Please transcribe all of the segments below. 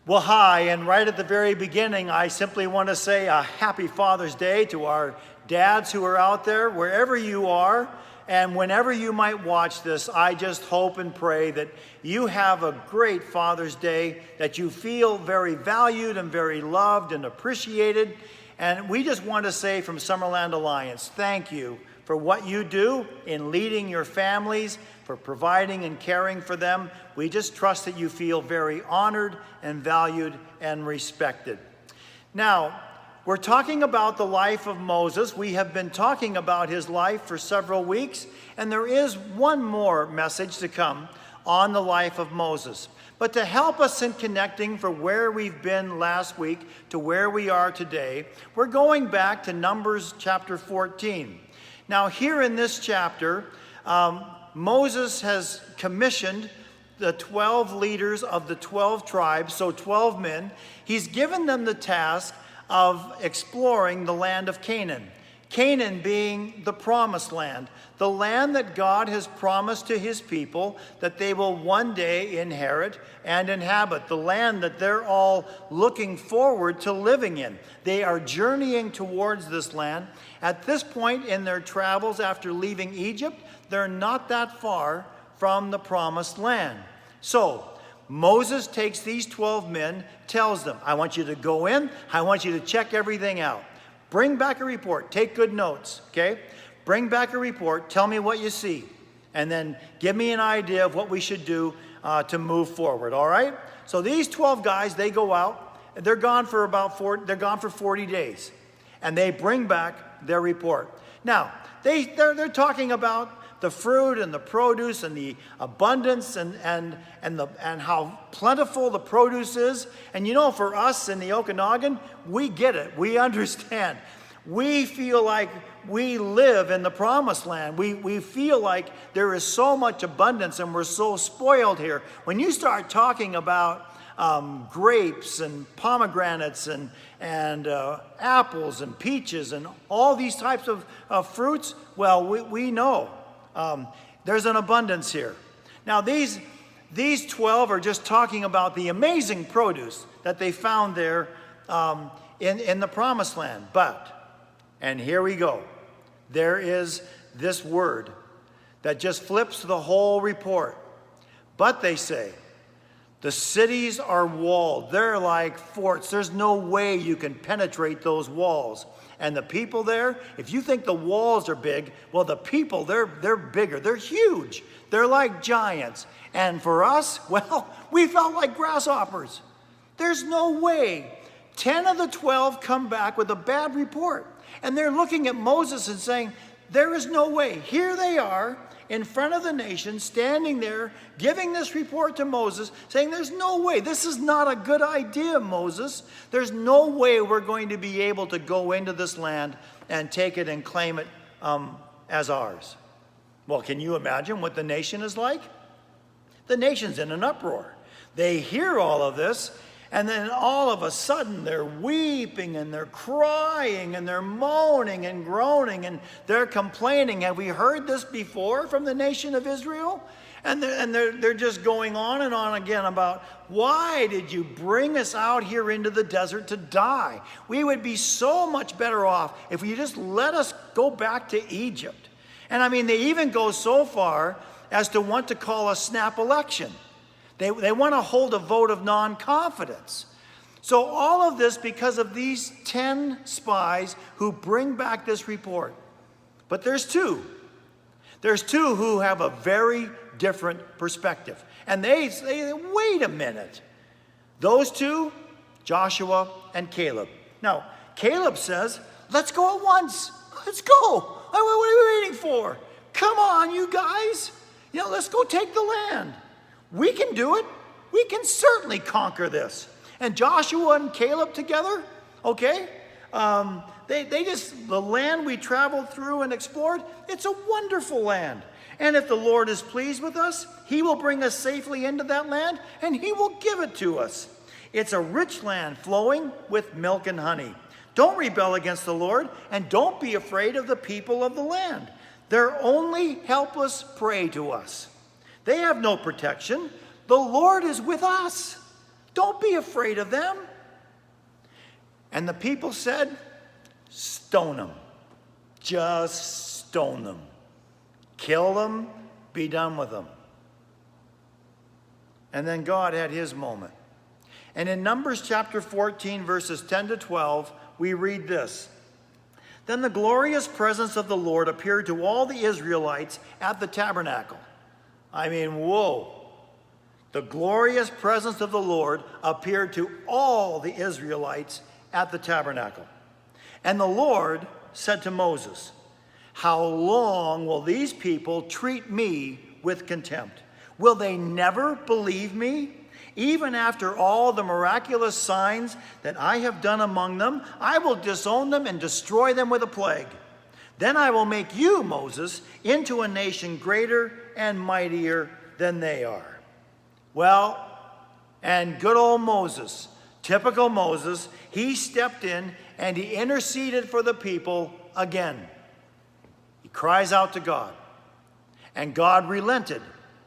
Well, hi, and right at the very beginning, I simply want to say a happy Father's Day to our dads who are out there, wherever you are, and whenever you might watch this. I just hope and pray that you have a great Father's Day, that you feel very valued and very loved and appreciated. And we just want to say from Summerland Alliance, thank you for what you do in leading your families, for providing and caring for them. We just trust that you feel very honored and valued and respected. Now, we're talking about the life of Moses. We have been talking about his life for several weeks, and there is one more message to come on the life of Moses. But to help us in connecting from where we've been last week to where we are today, we're going back to Numbers chapter 14. Now, here in this chapter, Moses has commissioned the 12 leaders of the 12 tribes, so 12 men. He's given them the task of exploring the land of Canaan. Canaan being the promised land, the land that God has promised to his people that they will one day inherit and inhabit, the land that they're all looking forward to living in. They are journeying towards this land. At this point in their travels after leaving Egypt, they're not that far from the promised land. So Moses takes these 12 men, tells them, I want you to go in, I want you to check everything out. Bring back a report, take good notes, okay? Bring back a report, tell me what you see, and then give me an idea of what we should do to move forward, all right? So these 12 guys, they go out, they're gone for 40 days, and they bring back their report. Now, they're talking about the fruit and the produce and the abundance and how plentiful the produce is. And you know, for us in the Okanagan, we get it. We understand. We feel like we live in the promised land. We feel like there is so much abundance and we're so spoiled here. When you start talking about grapes and pomegranates and apples and peaches and all these types of fruits, well, we know. There's an abundance here. Now, these 12 are just talking about the amazing produce that they found there in the promised land. But, and here we go, there is this word that just flips the whole report. But they say, the cities are walled. They're like forts. There's no way you can penetrate those walls. And the people there, if you think the walls are big, well, the people, they're bigger. They're huge. They're like giants. And for us, well, we felt like grasshoppers. There's no way. 10 of the 12 come back with a bad report. And they're looking at Moses and saying, there is no way. Here they are in front of the nation, standing there, giving this report to Moses, saying, there's no way. This is not a good idea, Moses. There's no way we're going to be able to go into this land and take it and claim it as ours. Well, can you imagine what the nation is like? The nation's in an uproar. They hear all of this, and then all of a sudden they're weeping and they're crying and they're moaning and groaning and they're complaining. Have we heard this before from the nation of Israel? And they're just going on and on again about, why did you bring us out here into the desert to die? We would be so much better off if you just let us go back to Egypt. And I mean, they even go so far as to want to call a snap election. They want to hold a vote of non-confidence. So all of this because of these 10 spies who bring back this report. But there's two. There's two who have a very different perspective. And they say, wait a minute. Those two, Joshua and Caleb. Now, Caleb says, let's go at once. Let's go. What are we waiting for? Come on, you guys. Let's go take the land. We can do it. We can certainly conquer this. And Joshua and Caleb together, okay? The land we traveled through and explored, it's a wonderful land. And if the Lord is pleased with us, he will bring us safely into that land and he will give it to us. It's a rich land flowing with milk and honey. Don't rebel against the Lord and don't be afraid of the people of the land. They're only helpless prey to us. They have no protection. The Lord is with us. Don't be afraid of them. And the people said, stone them. Just stone them. Kill them, be done with them. And then God had his moment. And in Numbers chapter 14, verses 10 to 12, we read this. Then the glorious presence of the Lord appeared to all the Israelites at the tabernacle. I mean, whoa. The glorious presence of the Lord appeared to all the Israelites at the tabernacle. And the Lord said to Moses, how long will these people treat me with contempt? Will they never believe me? Even after all the miraculous signs that I have done among them, I will disown them and destroy them with a plague. Then I will make you, Moses, into a nation greater and mightier than they are. Well, and good old Moses, typical Moses, he stepped in and he interceded for the people again. He cries out to God, and God relented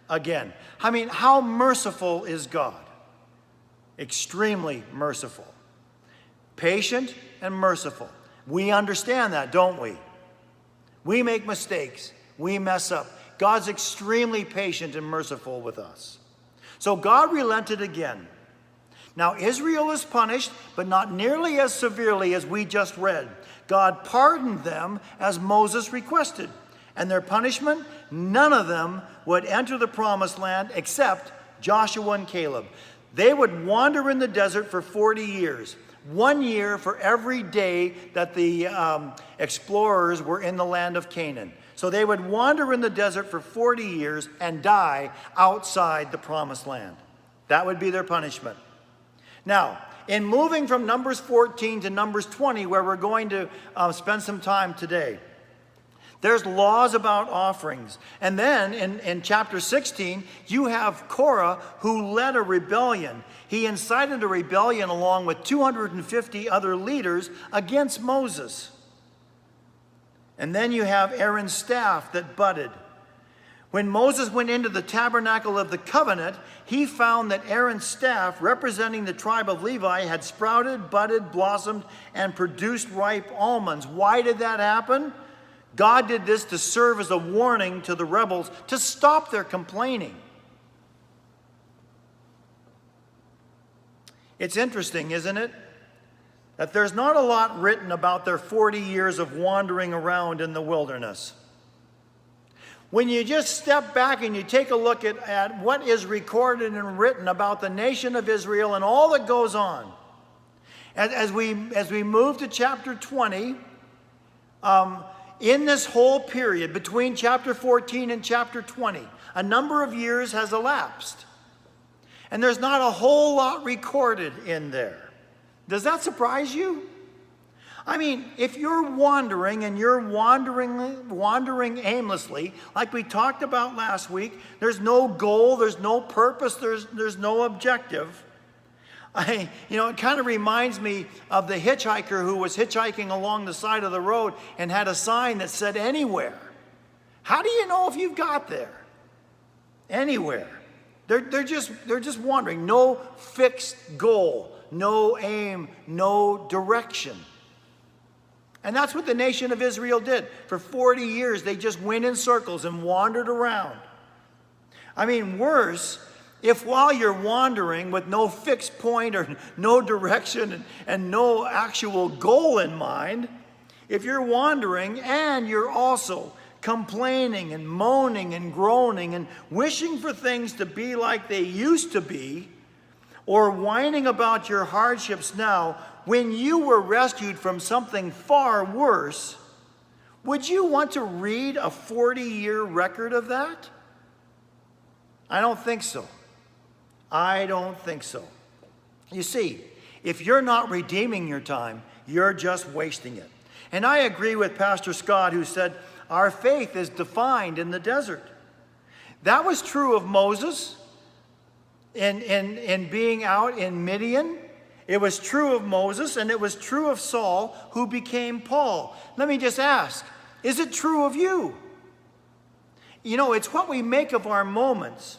again. I mean, how merciful is God? Extremely merciful. Patient and merciful. We understand that, don't we? We make mistakes. We mess up. God's extremely patient and merciful with us. So God relented again. Now Israel is punished, but not nearly as severely as we just read. God pardoned them as Moses requested. And their punishment, none of them would enter the promised land except Joshua and Caleb. They would wander in the desert for 40 years. 1 year for every day that the explorers were in the land of Canaan. So they would wander in the desert for 40 years and die outside the promised land. That would be their punishment. Now, in moving from Numbers 14 to Numbers 20, where we're going to spend some time today, there's laws about offerings. And then in chapter 16, you have Korah who led a rebellion. He incited a rebellion along with 250 other leaders against Moses. And then you have Aaron's staff that budded. When Moses went into the tabernacle of the covenant, he found that Aaron's staff, representing the tribe of Levi, had sprouted, budded, blossomed, and produced ripe almonds. Why did that happen? God did this to serve as a warning to the rebels to stop their complaining. It's interesting, isn't it? That there's not a lot written about their 40 years of wandering around in the wilderness. When you just step back and you take a look at what is recorded and written about the nation of Israel and all that goes on, as we move to chapter 20, in this whole period between chapter 14 and chapter 20, a number of years has elapsed. And there's not a whole lot recorded in there. Does that surprise you? I mean, if you're wandering and you're wandering aimlessly, like we talked about last week, there's no goal, there's no purpose, there's no objective. It kind of reminds me of the hitchhiker who was hitchhiking along the side of the road and had a sign that said anywhere. How do you know if you've got there? Anywhere. They're just wandering. No fixed goal, no aim, no direction. And that's what the nation of Israel did. For 40 years, they just went in circles and wandered around. I mean, worse, if while you're wandering with no fixed point or no direction and no actual goal in mind, if you're wandering and you're also complaining and moaning and groaning and wishing for things to be like they used to be, or whining about your hardships now, when you were rescued from something far worse, would you want to read a 40-year record of that? I don't think so. I don't think so. You see, if you're not redeeming your time, you're just wasting it. And I agree with Pastor Scott, who said, our faith is defined in the desert. That was true of Moses in being out in Midian. It was true of Moses, and it was true of Saul, who became Paul. Let me just ask, is it true of you? You know, it's what we make of our moments.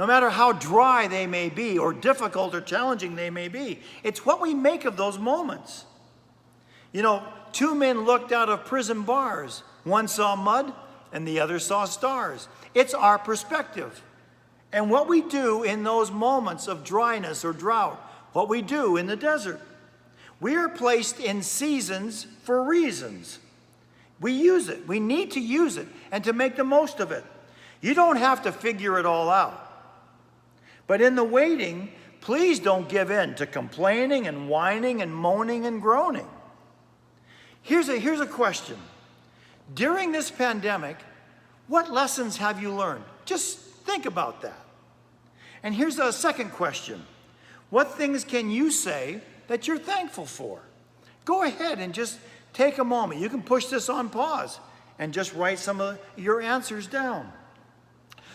no matter how dry they may be or difficult or challenging they may be. It's what we make of those moments. You know, two men looked out of prison bars. One saw mud and the other saw stars. It's our perspective. And what we do in those moments of dryness or drought, what we do in the desert. We are placed in seasons for reasons. We use it. We need to use it and to make the most of it. You don't have to figure it all out. But in the waiting, please don't give in to complaining and whining and moaning and groaning. Here's a question. During this pandemic, what lessons have you learned? Just think about that. And here's a second question. What things can you say that you're thankful for? Go ahead and just take a moment. You can push this on pause and just write some of your answers down.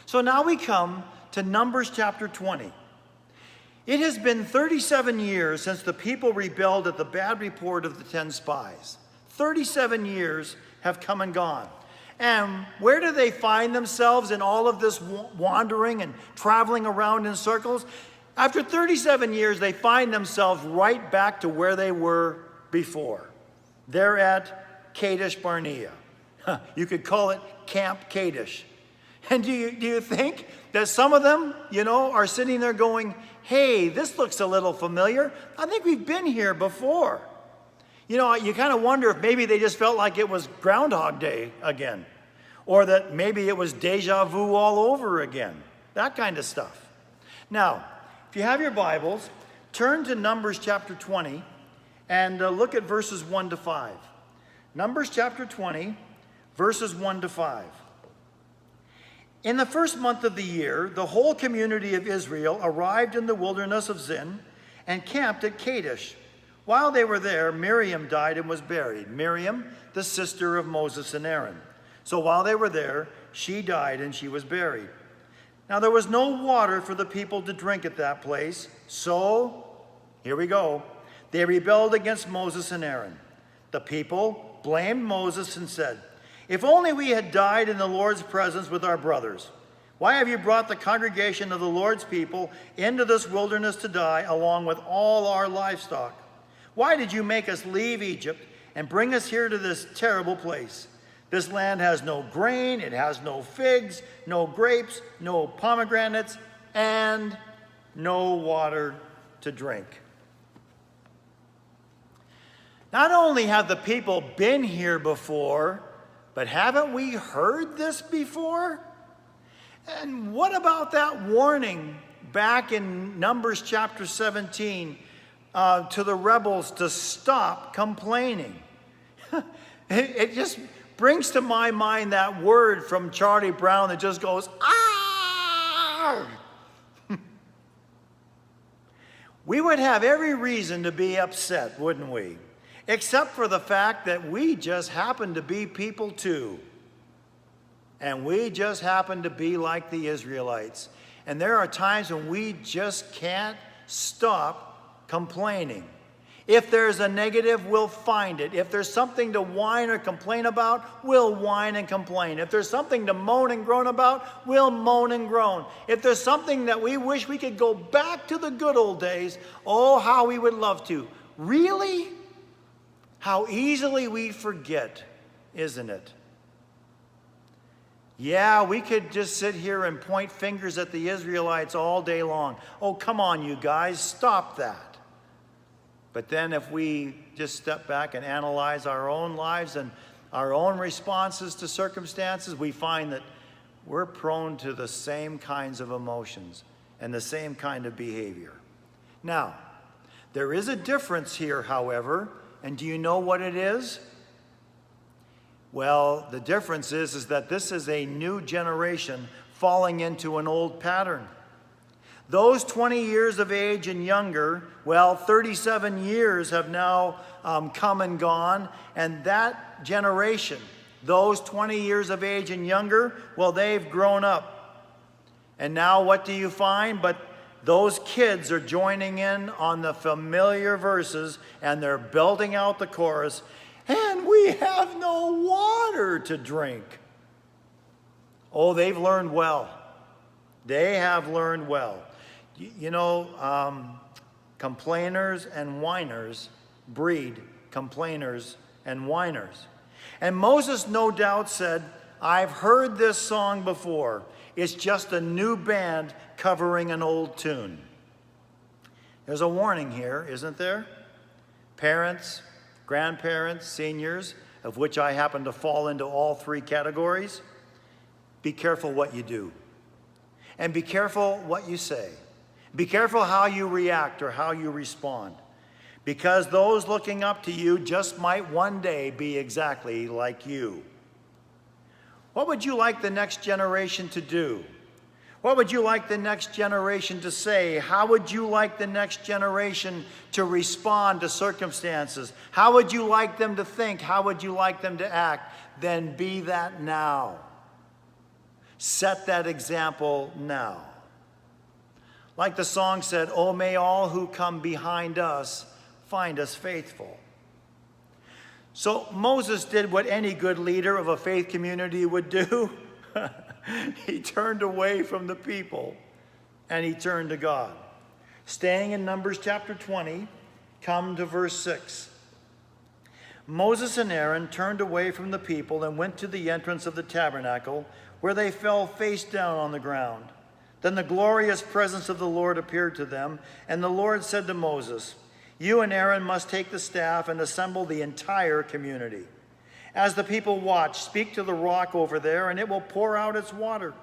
So now we come to Numbers chapter 20. It has been 37 years since the people rebelled at the bad report of the 10 spies. 37 years have come and gone. And where do they find themselves in all of this wandering and traveling around in circles? After 37 years, they find themselves right back to where they were before. They're at Kadesh Barnea. You could call it Camp Kadesh. And do you think that some of them, are sitting there going, hey, this looks a little familiar. I think we've been here before. You kind of wonder if maybe they just felt like it was Groundhog Day again, or that maybe it was deja vu all over again, that kind of stuff. Now, if you have your Bibles, turn to Numbers chapter 20 and look at verses 1 to 5. Numbers chapter 20, verses 1 to 5. In the first month of the year, the whole community of Israel arrived in the wilderness of Zin and camped at Kadesh. While they were there, Miriam died and was buried. Miriam, the sister of Moses and Aaron. So while they were there, she died and she was buried. Now there was no water for the people to drink at that place. So, here we go. They rebelled against Moses and Aaron. The people blamed Moses and said, if only we had died in the Lord's presence with our brothers. Why have you brought the congregation of the Lord's people into this wilderness to die along with all our livestock? Why did you make us leave Egypt and bring us here to this terrible place? This land has no grain, it has no figs, no grapes, no pomegranates, and no water to drink. Not only have the people been here before, but haven't we heard this before? And what about that warning back in Numbers chapter 17 to the rebels to stop complaining? It just brings to my mind that word from Charlie Brown that just goes, ah! We would have every reason to be upset, wouldn't we? Except for the fact that we just happen to be people too. And we just happen to be like the Israelites. And there are times when we just can't stop complaining. If there's a negative, we'll find it. If there's something to whine or complain about, we'll whine and complain. If there's something to moan and groan about, we'll moan and groan. If there's something that we wish we could go back to the good old days, oh, how we would love to. Really? How easily we forget, isn't it? Yeah, we could just sit here and point fingers at the Israelites all day long. Oh, come on, you guys, stop that. But then if we just step back and analyze our own lives and our own responses to circumstances, we find that we're prone to the same kinds of emotions and the same kind of behavior. Now, there is a difference here, however, and do you know what it is? Well, the difference is that this is a new generation falling into an old pattern. Those 20 years of age and younger, 37 years have now come and gone, and that generation, those 20 years of age and younger, they've grown up. And now what do you find? But those kids are joining in on the familiar verses, and they're belting out the chorus, and we have no water to drink. Oh, they've learned well. They have learned well. Complainers and whiners breed complainers and whiners. And Moses no doubt said, I've heard this song before. It's just a new band covering an old tune. There's a warning here, isn't there? Parents, grandparents, seniors, of which I happen to fall into all three categories, be careful what you do. And be careful what you say. Be careful how you react or how you respond. Because those looking up to you just might one day be exactly like you. What would you like the next generation to do? What would you like the next generation to say? How would you like the next generation to respond to circumstances? How would you like them to think? How would you like them to act? Then be that now. Set that example now. Like the song said, oh, may all who come behind us find us faithful. So Moses did what any good leader of a faith community would do. He turned away from the people and he turned to God. Staying in Numbers chapter 20, come to verse 6. Moses and Aaron turned away from the people and went to the entrance of the tabernacle, where they fell face down on the ground. Then the glorious presence of the Lord appeared to them, and the Lord said to Moses, you and Aaron must take the staff and assemble the entire community. As the people watch, speak to the rock over there, and it will pour out its water.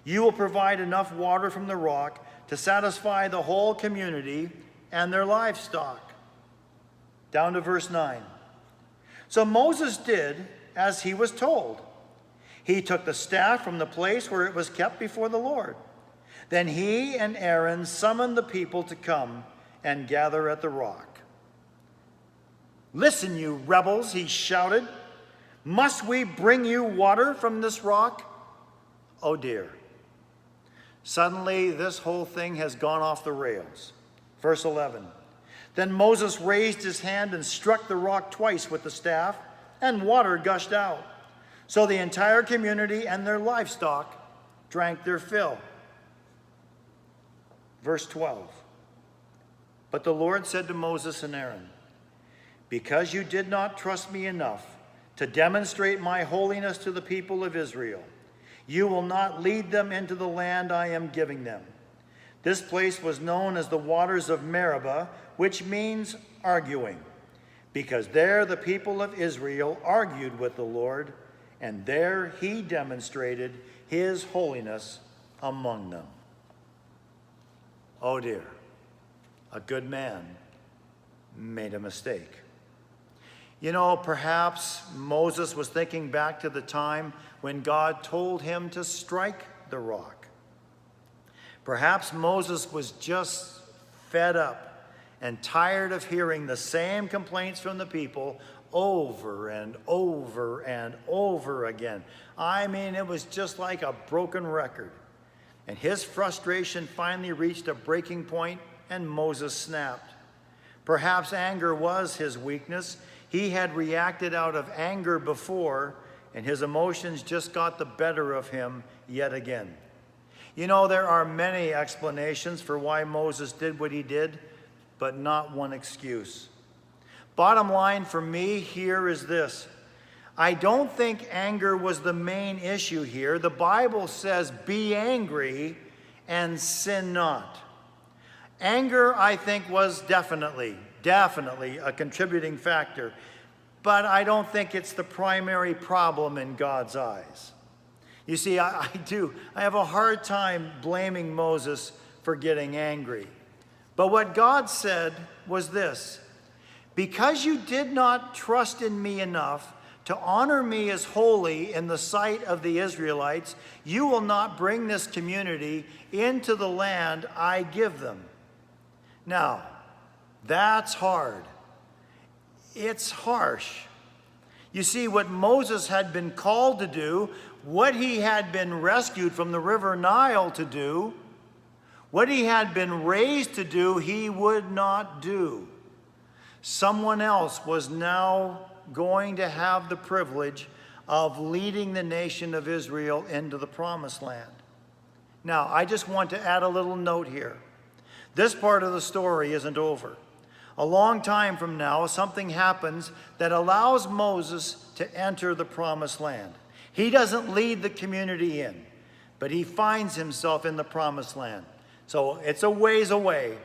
You will provide enough water from the rock to satisfy the whole community and their livestock. Down to verse 9. So Moses did as he was told. He took the staff from the place where it was kept before the Lord. Then he and Aaron summoned the people to come and gather at the rock. Listen, you rebels, he shouted. Must we bring you water from this rock? Oh dear. Suddenly, this whole thing has gone off the rails. Verse 11. Then Moses raised his hand and struck the rock twice with the staff, and water gushed out. So the entire community and their livestock drank their fill. Verse 12. But the Lord said to Moses and Aaron, because you did not trust me enough to demonstrate my holiness to the people of Israel, you will not lead them into the land I am giving them. This place was known as the waters of Meribah, which means arguing, because there the people of Israel argued with the Lord, and there he demonstrated his holiness among them. Oh dear, a good man made a mistake. You know, perhaps Moses was thinking back to the time when God told him to strike the rock. Perhaps Moses was just fed up and tired of hearing the same complaints from the people over and over and over again. I mean, it was just like a broken record. And his frustration finally reached a breaking point, and Moses snapped. Perhaps anger was his weakness. He had reacted out of anger before, and his emotions just got the better of him yet again. You know, there are many explanations for why Moses did what he did, but not one excuse. Bottom line for me here is this. I don't think anger was the main issue here. The Bible says, be angry and sin not. Anger, I think, was definitely a contributing factor, but I don't think it's the primary problem in God's eyes. You see, I have a hard time blaming Moses for getting angry. But what God said was this: because you did not trust in me enough to honor me as holy in the sight of the Israelites, you will not bring this community into the land I give them. Now, that's hard. It's harsh. You see, what Moses had been called to do, what he had been rescued from the river Nile to do, what he had been raised to do, he would not do. Someone else was now going to have the privilege of leading the nation of Israel into the promised land. Now, I just want to add a little note here. This part of the story isn't over. A long time from now, something happens that allows Moses to enter the promised land. He doesn't lead the community in, but he finds himself in the promised land. So it's a ways away,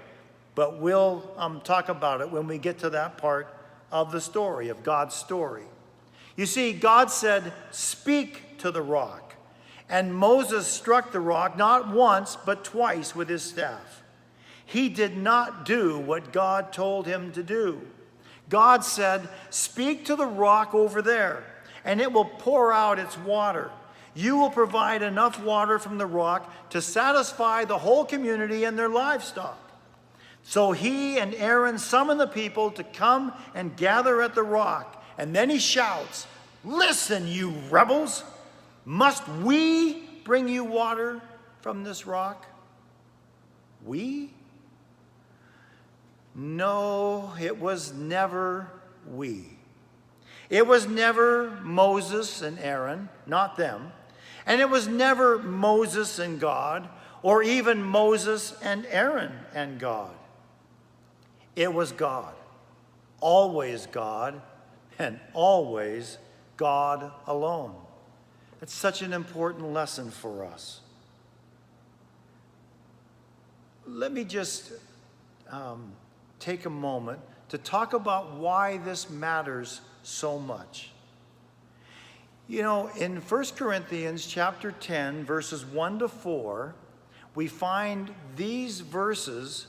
but we'll talk about it when we get to that part of the story, of God's story. You see, God said, "Speak to the rock." And Moses struck the rock not once, but twice with his staff. He did not do what God told him to do. God said, "Speak to the rock over there, and it will pour out its water. You will provide enough water from the rock to satisfy the whole community and their livestock." So he and Aaron summon the people to come and gather at the rock. And then he shouts, "Listen, you rebels! Must we bring you water from this rock?" We? No, it was never we. It was never Moses and Aaron, not them. And it was never Moses and God, or even Moses and Aaron and God. It was God, always God, and always God alone. It's such an important lesson for us. Let me just take a moment to talk about why this matters so much. You know, in 1 Corinthians chapter 10, verses 1 to 4, we find these verses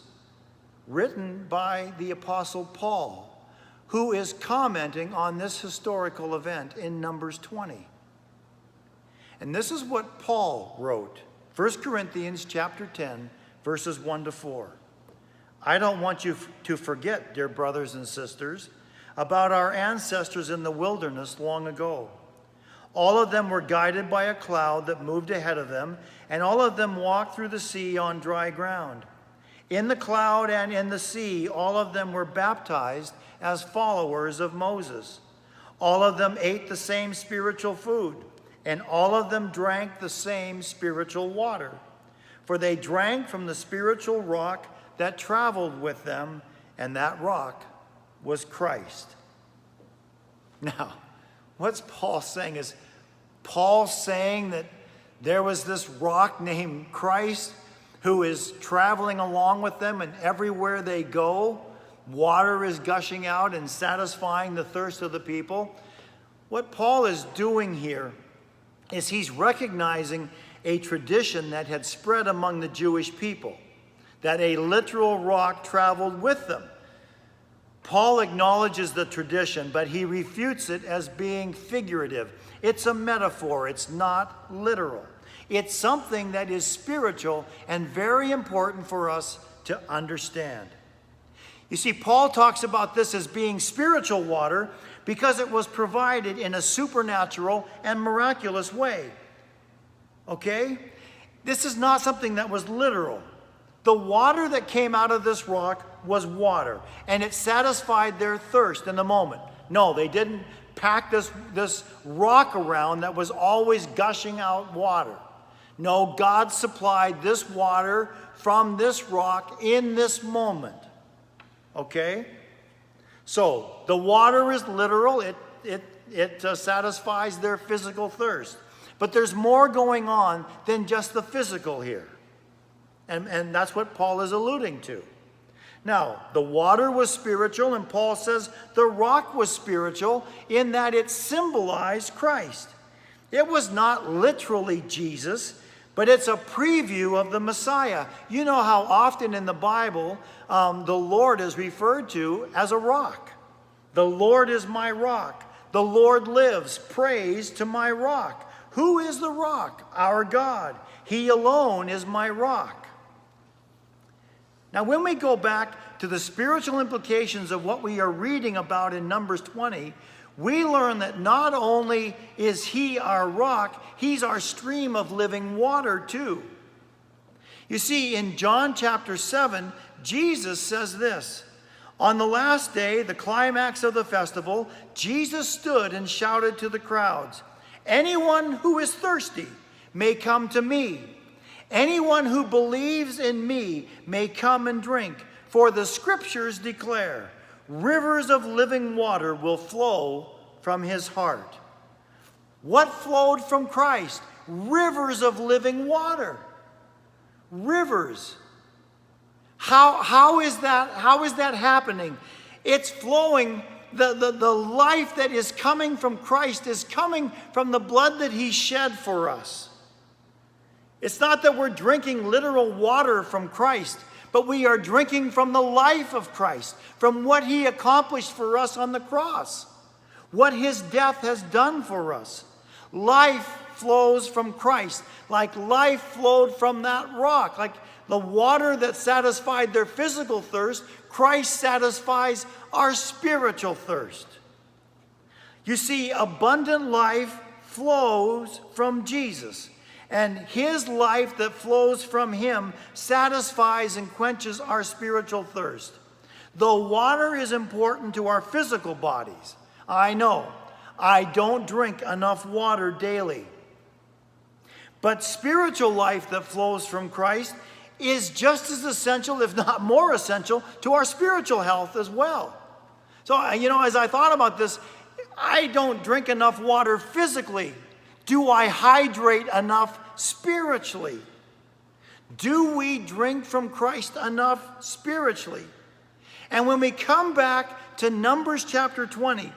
written by the Apostle Paul, who is commenting on this historical event in Numbers 20. And this is what Paul wrote, 1 Corinthians chapter 10, verses 1 to 4. "I don't want you to forget, dear brothers and sisters, about our ancestors in the wilderness long ago. All of them were guided by a cloud that moved ahead of them, and all of them walked through the sea on dry ground. In the cloud and in the sea, all of them were baptized as followers of Moses. All of them ate the same spiritual food, and all of them drank the same spiritual water. For they drank from the spiritual rock that traveled with them, and that rock was Christ." Now, what's Paul saying? Is Paul saying that there was this rock named Christ who is traveling along with them, and everywhere they go, water is gushing out and satisfying the thirst of the people? What Paul is doing here is he's recognizing a tradition that had spread among the Jewish people, that a literal rock traveled with them. Paul acknowledges the tradition, but he refutes it as being figurative. It's a metaphor. It's not literal. It's something that is spiritual and very important for us to understand. You see, Paul talks about this as being spiritual water because it was provided in a supernatural and miraculous way. Okay? This is not something that was literal. The water that came out of this rock was water, and it satisfied their thirst in the moment. No, they didn't pack this rock around that was always gushing out water. No, God supplied this water from this rock in this moment. Okay? So, the water is literal. It satisfies their physical thirst. But there's more going on than just the physical here. And that's what Paul is alluding to. Now, the water was spiritual, and Paul says the rock was spiritual in that it symbolized Christ. It was not literally Jesus, but it's a preview of the Messiah. You know how often in the Bible the Lord is referred to as a rock. The Lord is my rock. The Lord lives. Praise to my rock. Who is the rock? Our God. He alone is my rock. Now, when we go back to the spiritual implications of what we are reading about in Numbers 20, we learn that not only is he our rock, he's our stream of living water too. You see, in John chapter 7, Jesus says this: "On the last day, the climax of the festival, Jesus stood and shouted to the crowds, 'Anyone who is thirsty may come to me, Anyone who believes in me may come and drink, for the scriptures declare, rivers of living water will flow from his heart. What flowed from Christ? Rivers of living water. Rivers. How is that happening? It's flowing. The life that is coming from Christ is coming from the blood that he shed for us. It's not that we're drinking literal water from Christ, but we are drinking from the life of Christ, from what he accomplished for us on the cross, what his death has done for us. Life flows from Christ, like life flowed from that rock, like the water that satisfied their physical thirst. Christ satisfies our spiritual thirst. You see, abundant life flows from Jesus, and his life that flows from him satisfies and quenches our spiritual thirst. Though water is important to our physical bodies, I know I don't drink enough water daily. But spiritual life that flows from Christ is just as essential, if not more essential, to our spiritual health as well. So, as I thought about this, I don't drink enough water physically. Do I hydrate enough spiritually? Do we drink from Christ enough spiritually? And when we come back to Numbers chapter 20,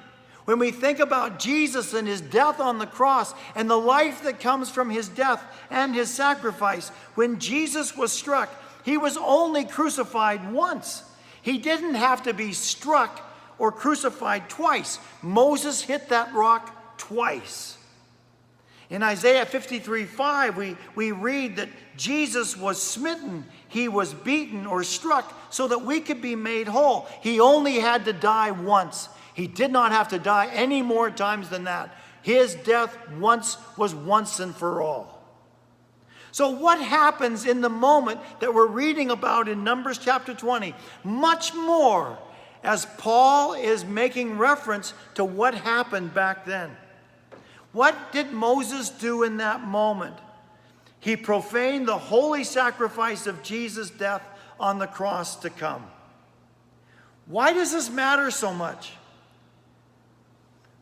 when we think about Jesus and his death on the cross and the life that comes from his death and his sacrifice, when Jesus was struck, he was only crucified once. He didn't have to be struck or crucified twice. Moses hit that rock twice. In Isaiah 53:5, we read that Jesus was smitten, he was beaten or struck so that we could be made whole. He only had to die once. He did not have to die any more times than that. His death was once and for all. So what happens in the moment that we're reading about in Numbers chapter 20? Much more as Paul is making reference to what happened back then. What did Moses do in that moment? He profaned the holy sacrifice of Jesus' death on the cross to come. Why does this matter so much?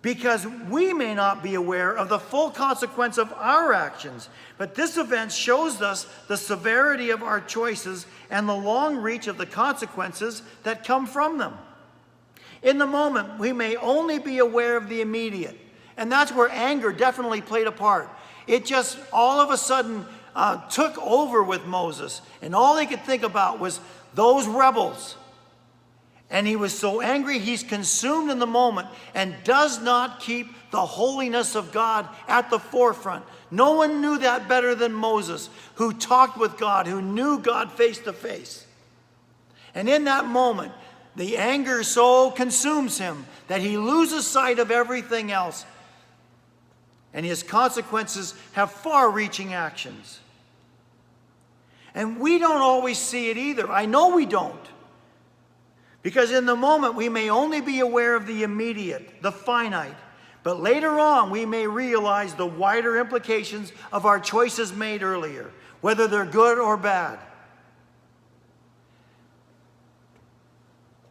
Because we may not be aware of the full consequence of our actions, but this event shows us the severity of our choices and the long reach of the consequences that come from them. In the moment, we may only be aware of the immediate, and that's where anger definitely played a part. It just all of a sudden took over with Moses, and all he could think about was those rebels. And he was so angry, he's consumed in the moment and does not keep the holiness of God at the forefront. No one knew that better than Moses, who talked with God, who knew God face to face. And in that moment, the anger so consumes him that he loses sight of everything else. And his consequences have far-reaching actions. And we don't always see it either. I know we don't. Because in the moment, we may only be aware of the immediate, the finite. But later on, we may realize the wider implications of our choices made earlier, whether they're good or bad.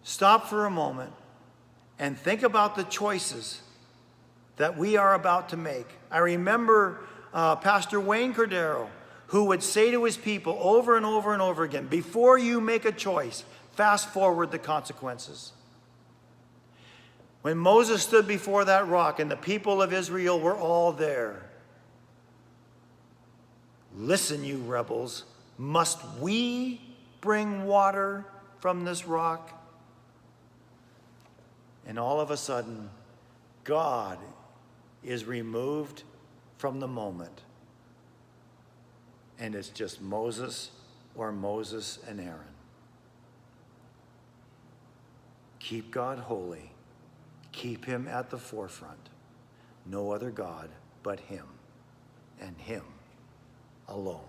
Stop for a moment and think about the choices that we are about to make. I remember Pastor Wayne Cordero, who would say to his people over and over and over again, before you make a choice, fast forward the consequences. When Moses stood before that rock and the people of Israel were all there, listen, you rebels, must we bring water from this rock? And all of a sudden, God is removed from the moment. And it's just Moses or Moses and Aaron. Keep God holy. Keep him at the forefront. No other God but him, and him alone.